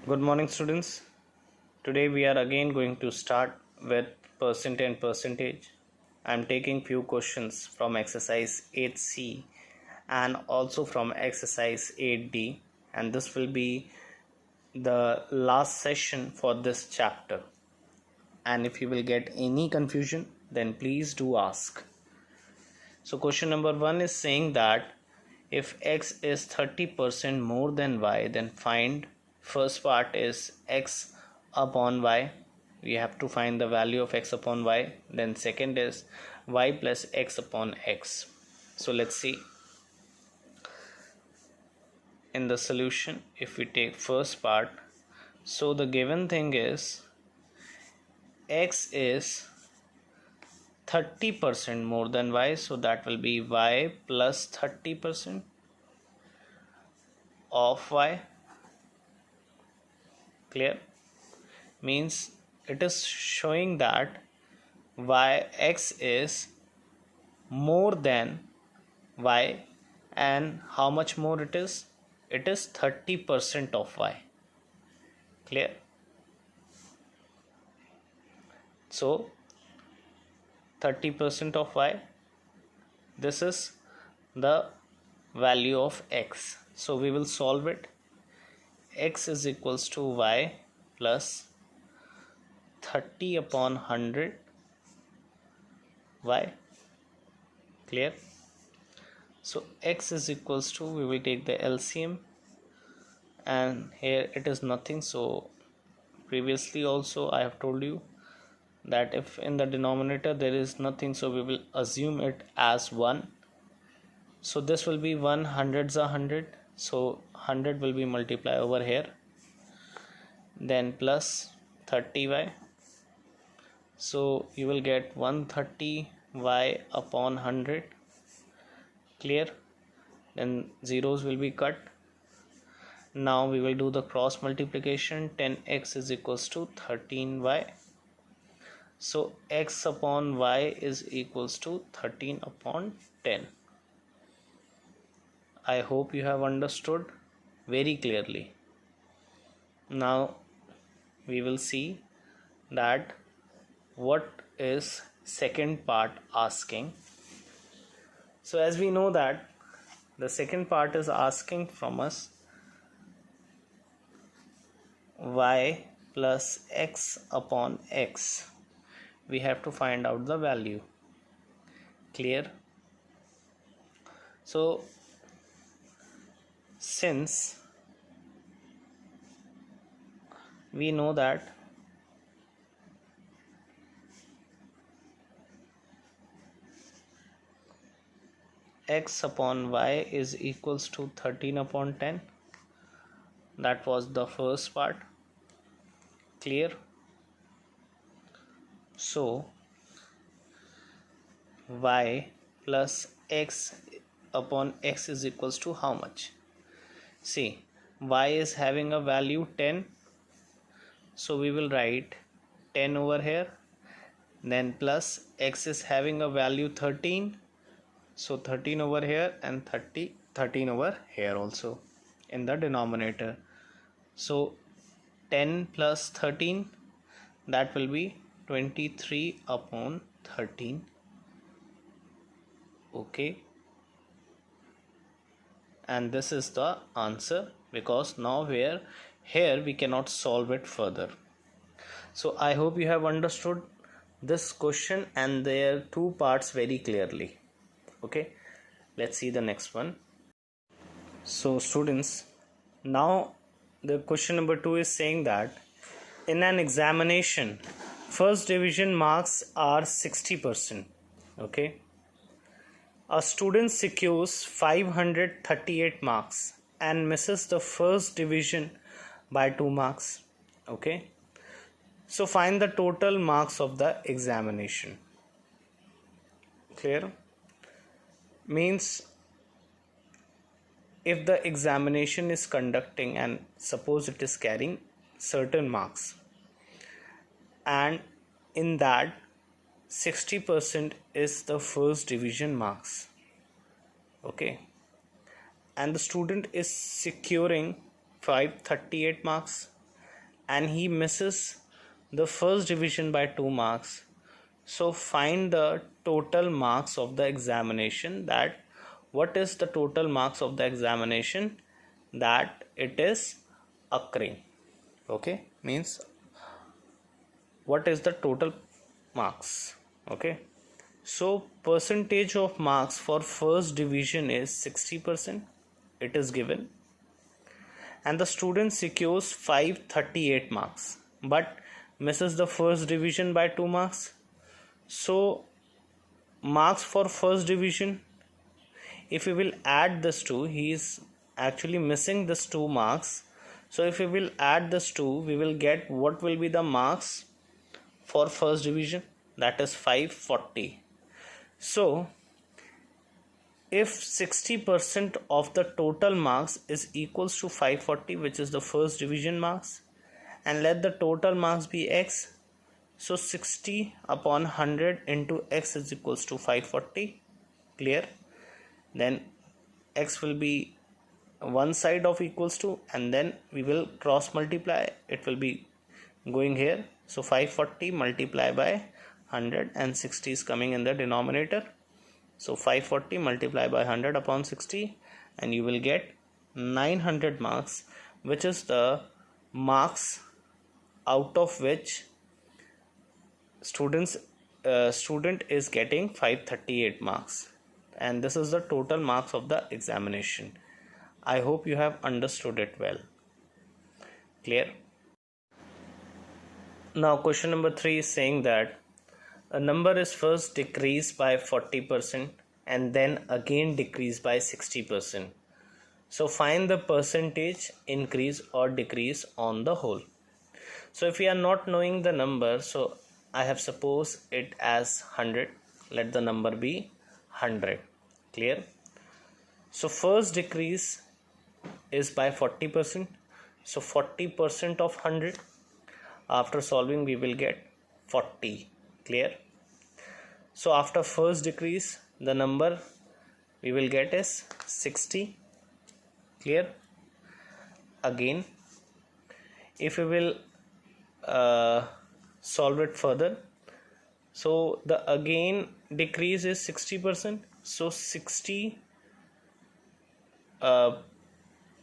Good morning, students. Today we are again going to start with percent and percentage. I am taking few questions from exercise 8C and also from exercise 8D, and this will be the last session for this chapter. And if you will get any confusion, then please do ask. So question number 1 is saying that if x is 30% more than y, then find first part is x upon y. We have to find the value of x upon y. Then second is y plus x upon x. So let's see. In the solution, if we take first part, so the given thing is x is 30% more than y, so that will be y plus 30% of y. Clear? Means it is showing that x is more than y, and how much more it is? It is 30% of y. Clear? So 30% of y, this is the value of x. So we will solve it. X is equals to y plus 30 upon 100 y. Clear? So x is equals to, we will take the LCM, and here it is nothing. So previously also I have told you that if in the denominator there is nothing, so we will assume it as 1. So this will be 100s 100, so 100 will be multiplied over here, then plus 30y. So you will get 130y upon 100. Clear? Then zeros will be cut. Now we will do the cross multiplication. 10x is equals to 13y. So x upon y is equals to 13 upon 10. I hope you have understood very clearly. Now we will see that what is second part asking. So as we know that the second part is asking from us y plus x upon x. We have to find out the value. Clear? So since we know that x upon y is equals to 13 upon 10, that was the first part. Clear? So y plus x upon x is equals to how much? See, y is having a value 10, so we will write 10 over here. Then plus x is having a value 13, so 13 over here, and 13 over here also in the denominator. So 10 plus 13, that will be 23 upon 13. Okay, and this is the answer, because now here we cannot solve it further. So I hope you have understood this question and their two parts very clearly. Okay, let's see the next one. So students, now the question number 2 is saying that in an examination, first division marks are 60%. Okay, a student secures 538 marks and misses the first division by 2 marks. Okay, so find the total marks of the examination. Clear? Means if the examination is conducting and suppose it is carrying certain marks, and in that 60% is the first division marks. Okay, and the student is securing 538 marks and he misses the first division by 2 marks. So find the total marks of the examination. That what is the total marks of the examination that it is occurring. Okay, means what is the total marks. Okay, so percentage of marks for first division is 60%. It is given, and the student secures 538 marks but misses the first division by 2 marks. So marks for first division, if we will add this 2, he is actually missing this 2 marks. So if we will add this 2, we will get what will be the marks for first division, that is 540. So if 60% of the total marks is equals to 540, which is the first division marks, and let the total marks be x, so 60 upon 100 into x is equals to 540. Clear? Then x will be one side of equals to, and then we will cross multiply, it will be going here. So 540 multiply by 100, and 60 is coming in the denominator. So 540 multiply by 100 upon 60, and you will get 900 marks, which is the marks out of which student is getting 538 marks, and this is the total marks of the examination. I hope you have understood it well. Clear? Now question number 3 is saying that a number is first decreased by 40% and then again decreased by 60%. So find the percentage increase or decrease on the whole. So if we are not knowing the number, so I have supposed it as 100. Let the number be 100. Clear? So first decrease is by 40%. So 40% of 100. After solving, we will get 40. Clear? So after first decrease, the number we will get is 60. Clear? Again, if we will solve it further, so the again decrease is 60%. So 60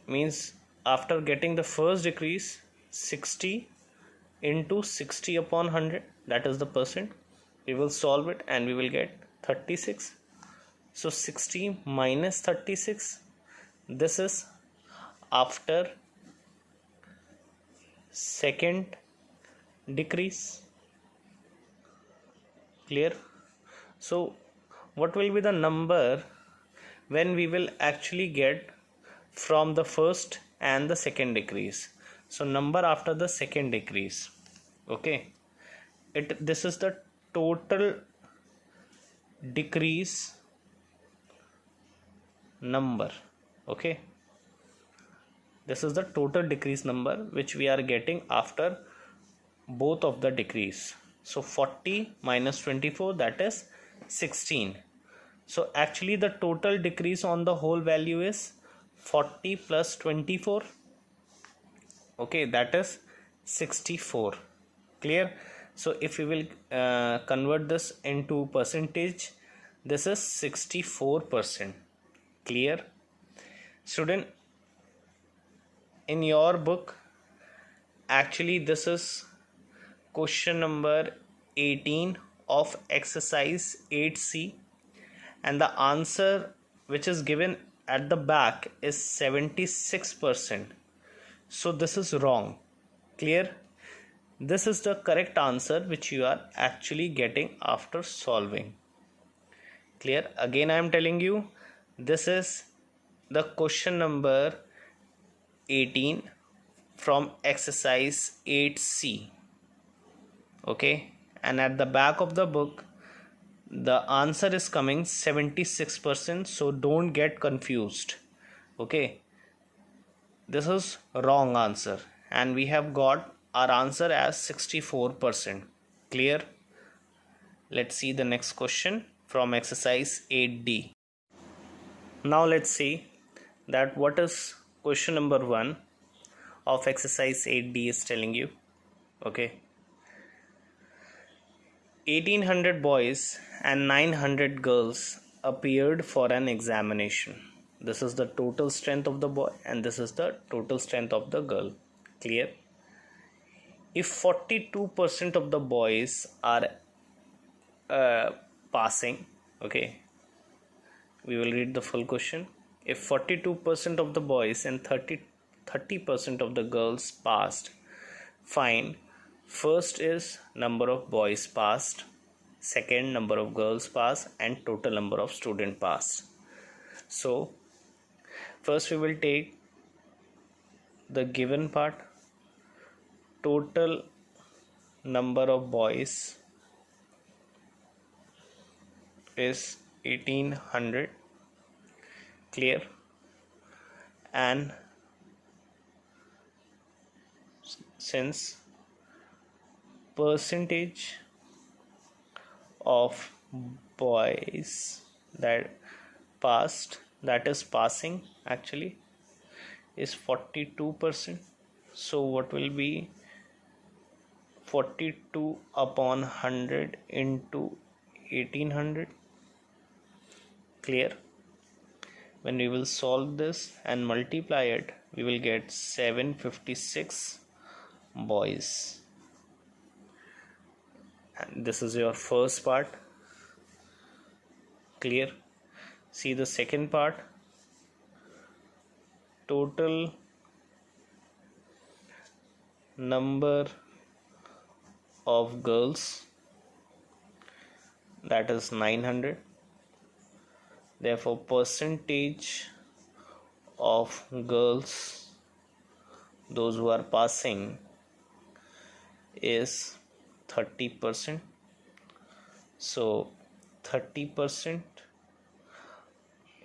means after getting the first decrease, 60 into 60 upon 100, that is the percent. We will solve it and we will get 36. So 60 minus 36, this is after second decrease. Clear? So what will be the number when we will actually get from the first and the second decrease? So number after the second decrease. Okay, this is the total decrease number. Okay, this is the total decrease number which we are getting after both of the decrease. So 40 minus 24, that is 16. So actually the total decrease on the whole value is 40 plus 24. Okay, that is 64. Clear? So if we will convert this into percentage, this is 64%. Clear? Student, in your book, actually this is question number 18 of exercise 8C, and the answer which is given at the back is 76%. So this is wrong. Clear? This is the correct answer which you are actually getting after solving. Clear? Again I am telling you, this is the question number 18 from exercise 8C. Okay, and at the back of the book the answer is coming 76%, so don't get confused. Okay, this is wrong answer, and we have got our answer as 64%. Clear? Let's see the next question from exercise 8D. Now let's see that what is question number 1 of exercise 8D is telling you. Okay, 1800 boys and 900 girls appeared for an examination. This is the total strength of the boy and this is the total strength of the girl. Clear? If 42% of the boys are passing, okay, we will read the full question. If 42% of the boys and 30% of the girls passed, find first is number of boys passed, second number of girls passed, and total number of student passed. So first we will take the given part. Total number of boys is 1800. Clear? And since percentage of boys that passed, that is passing actually, is 42%, so what will be 42 upon 100 into 1800? Clear? When we will solve this and multiply it, we will get 756 boys. And this is your first part. Clear? See the second part. Total number of girls, that is 900. Therefore percentage of girls, those who are passing, is 30%. So 30%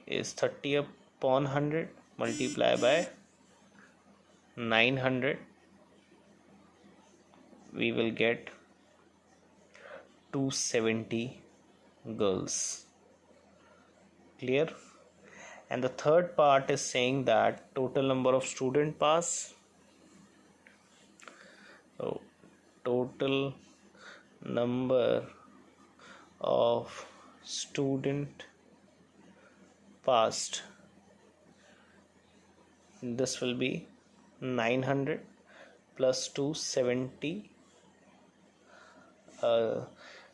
is 30 upon 100 multiplied by 900. We will get 270 girls. Clear? And the third part is saying that total number of student pass. So total number of student passed, this will be 900 plus 270.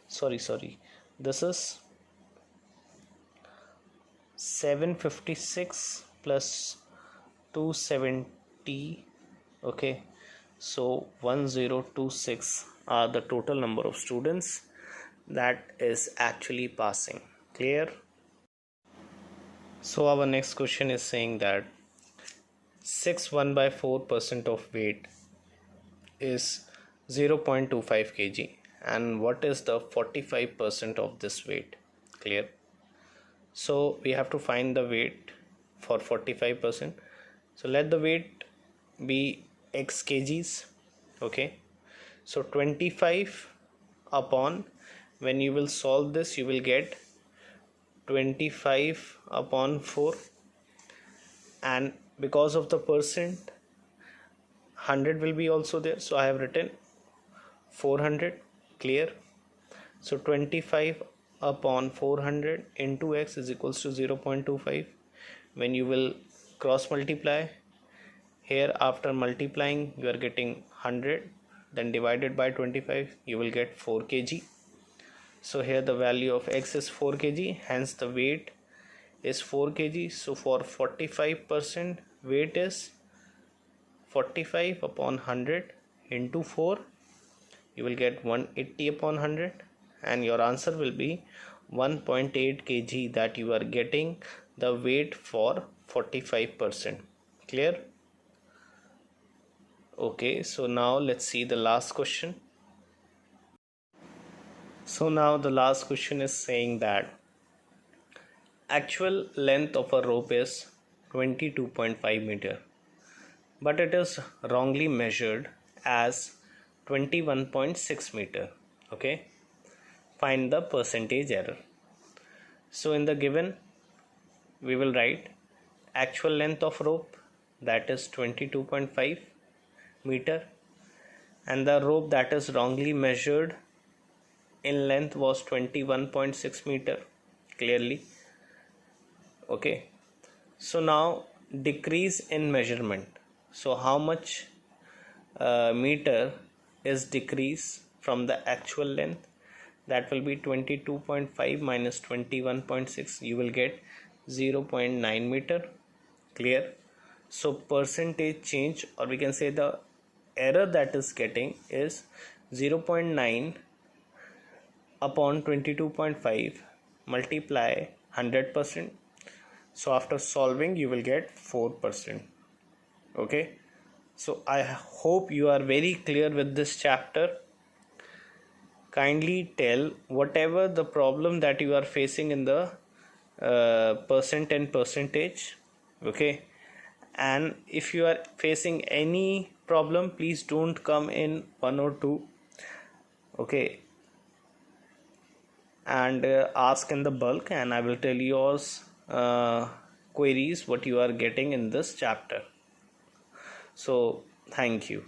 Sorry, this is 756 plus 270. Okay, so 1026 are the total number of students that is actually passing. Clear? So our next question is saying that 6 1/4% of weight is 0.25 kg, and what is the 45% of this weight? Clear? So we have to find the weight for 45%. So let the weight be x kgs. Okay, so 25 upon, when you will solve this, you will get 25 upon 4, and because of the percent, 100 will be also there, so I have written 400. Clear? So 25 upon 400 into x is equals to 0.25. when you will cross multiply here, after multiplying you are getting 100, then divided by 25 you will get 4 kg. So here the value of x is 4 kg, hence the weight is 4 kg. So for 45%, weight is 45 upon 100 into 4, you will get 180 upon 100, and your answer will be 1.8 kg that you are getting the weight for 45%. Clear? Okay, so now let's see the last question. So now the last question is saying that actual length of a rope is 22.5 meter, but it is wrongly measured as 21.6 meter. Okay, find the percentage error. So in the given, we will write actual length of rope, that is 22.5 meter, and the rope that is wrongly measured in length was 21.6 meter clearly. Okay, so now decrease in measurement. So how much meter is decrease from the actual length? That will be 22.5 minus 21.6. You will get 0.9 meter. Clear? So percentage change, or we can say the error that is getting is 0.9 upon 22.5 multiply 100%. So after solving you will get 4%. Okay, so I hope you are very clear with this chapter. Kindly tell whatever the problem that you are facing in the percent and percentage. Okay, and if you are facing any problem, please don't come in 1 or 2. Okay, and ask in the bulk, and I will tell yours queries what you are getting in this chapter. So thank you.